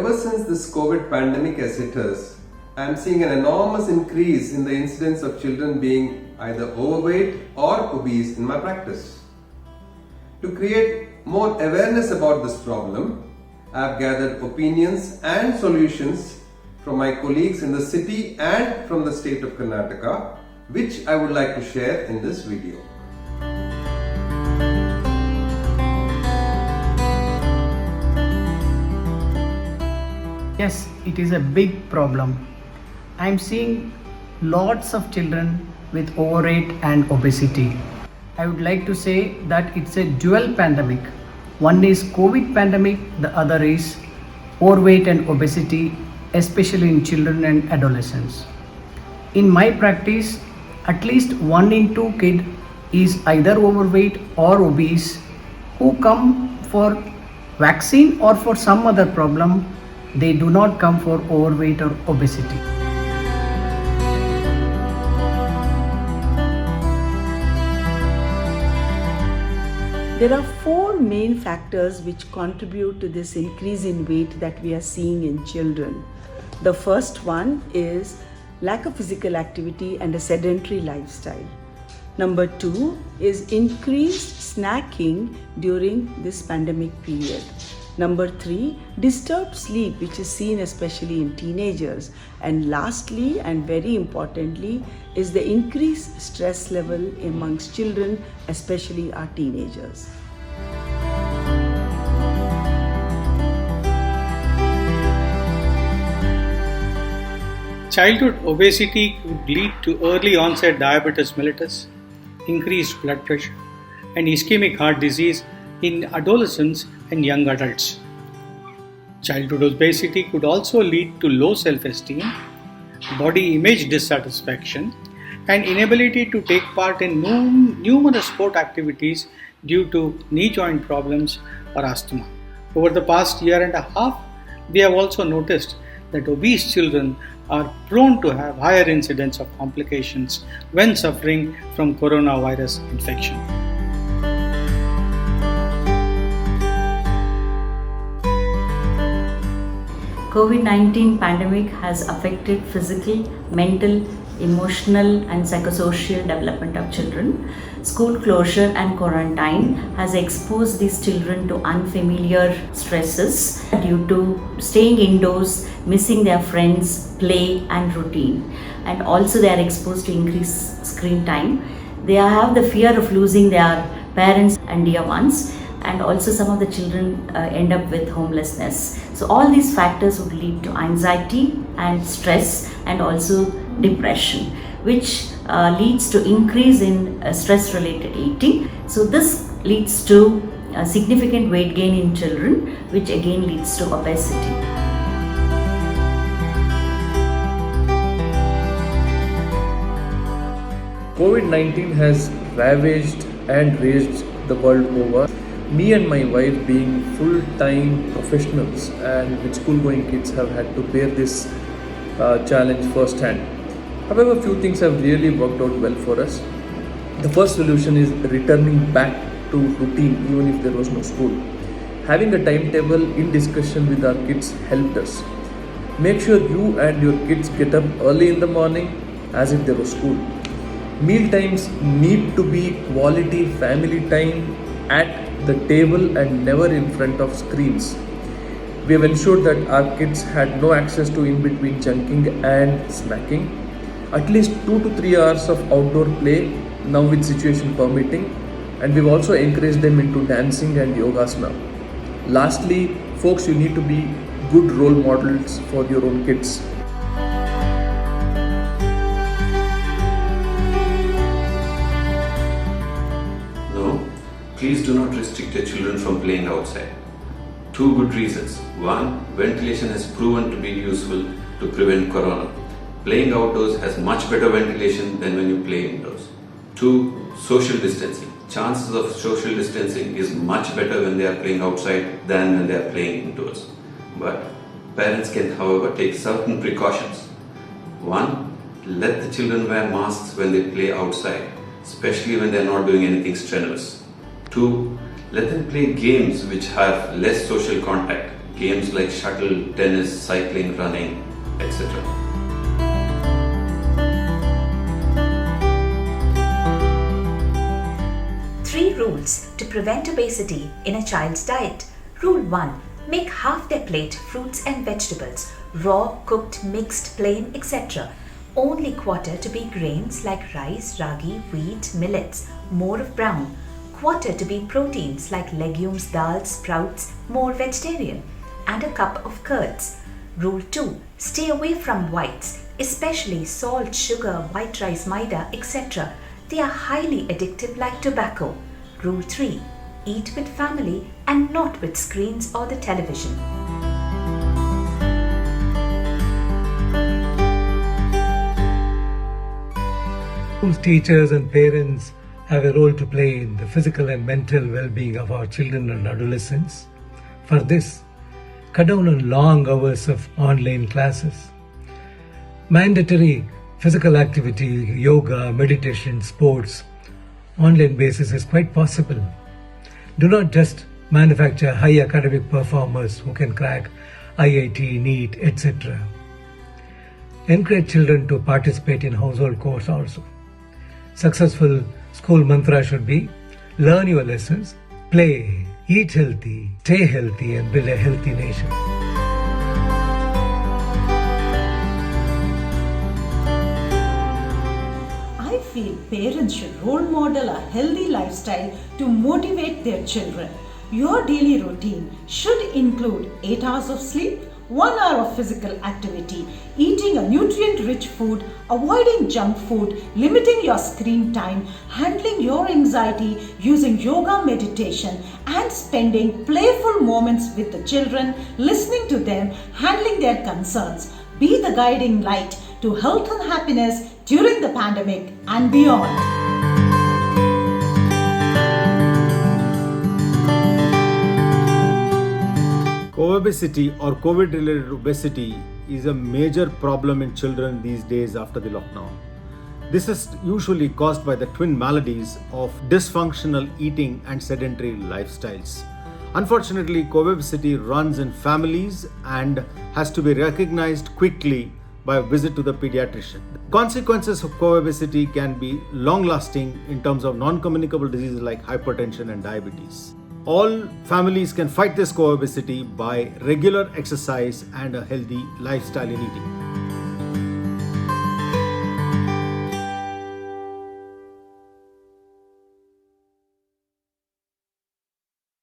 ever since this COVID pandemic has hit us, I am seeing an enormous increase in the incidence of children being either overweight or obese in my practice. To create more awareness about this problem, I have gathered opinions and solutions from my colleagues in the city and from the state of Karnataka, which I would like to share in this video. Yes, it is a big problem. I am seeing lots of children with overweight and obesity. I would like to say that it's a dual pandemic. One is COVID pandemic, the other is overweight and obesity, especially in children and adolescents. In my practice, at least 1 in 2 kids is either overweight or obese who come for vaccine or for some other problem. They do not come for overweight or obesity. There are 4 main factors which contribute to this increase in weight that we are seeing in children. The first one is lack of physical activity and a sedentary lifestyle. Number 2 is increased snacking during this pandemic period. Number 3, disturbed sleep, which is seen especially in teenagers. And lastly, and very importantly, is the increased stress level amongst children, especially our teenagers. Childhood obesity could lead to early onset diabetes mellitus, increased blood pressure, and ischemic heart disease in adolescents and young adults. Childhood obesity could also lead to low self-esteem, body image dissatisfaction, and inability to take part in numerous sport activities due to knee joint problems or asthma. Over the past year and a half, we have also noticed that obese children are prone to have higher incidence of complications when suffering from coronavirus infection. COVID-19 pandemic has affected physical, mental, emotional and psychosocial development of children. School closure and quarantine has exposed these children to unfamiliar stresses due to staying indoors, missing their friends, play and routine. And also they are exposed to increased screen time. They have the fear of losing their parents and dear ones. And also some of the children end up with homelessness. So all these factors would lead to anxiety and stress and also depression, which leads to increase in stress related eating. So this leads to significant weight gain in children, which again leads to obesity. COVID-19 has ravaged and raged the world over. Me and my wife, being full-time professionals and with school-going kids, have had to bear this challenge firsthand. However, few things have really worked out well for us. The first solution is returning back to routine even if there was no school. Having a timetable in discussion with our kids helped us. Make sure you and your kids get up early in the morning as if there was school. Meal times need to be quality family time at the table and never in front of screens. We have ensured that our kids had no access to in-between chunking and snacking. At least 2 to 3 hours of outdoor play, now with situation permitting, and we've also encouraged them into dancing and yogasana. Lastly, folks, you need to be good role models for your own kids. Please do not restrict your children from playing outside. 2 good reasons. 1. Ventilation has proven to be useful to prevent corona. Playing outdoors has much better ventilation than when you play indoors. 2. Social distancing. Chances of social distancing is much better when they are playing outside than when they are playing indoors. But parents can, however, take certain precautions. 1. Let the children wear masks when they play outside, especially when they are not doing anything strenuous. 2. Let them play games which have less social contact, games like shuttle, tennis, cycling, running, etc. Three rules to prevent obesity in a child's diet. Rule 1. Make half their plate fruits and vegetables, raw, cooked, mixed, plain, etc. Only quarter to be grains like rice, ragi, wheat, millets, more of brown. Quarter to be proteins like legumes, dals, sprouts, more vegetarian. And a cup of curds. Rule 2. Stay away from whites, especially salt, sugar, white rice, maida, etc. They are highly addictive like tobacco. Rule 3. Eat with family and not with screens or the television. Schools, teachers and parents have a role to play in the physical and mental well-being of our children and adolescents. For this, cut down on long hours of online classes. Mandatory physical activity, yoga, meditation, sports, online basis is quite possible. Do not just manufacture high academic performers who can crack IIT, NEET, etc. Encourage children to participate in household chores also. Successful school mantra should be learn your lessons, play, eat healthy, stay healthy and build a healthy nation. I feel parents should role model a healthy lifestyle to motivate their children. Your daily routine should include 8 hours of sleep, 1 hour of physical activity, eating a nutrient-rich food, avoiding junk food, limiting your screen time, handling your anxiety using yoga meditation, and spending playful moments with the children, listening to them, handling their concerns. Be the guiding light to health and happiness during the pandemic and beyond. Obesity or COVID-related obesity is a major problem in children these days after the lockdown. This is usually caused by the twin maladies of dysfunctional eating and sedentary lifestyles. Unfortunately, co-obesity runs in families and has to be recognized quickly by a visit to the pediatrician. Consequences of co-obesity can be long-lasting in terms of non-communicable diseases like hypertension and diabetes. All families can fight this co-obesity by regular exercise and a healthy lifestyle in eating.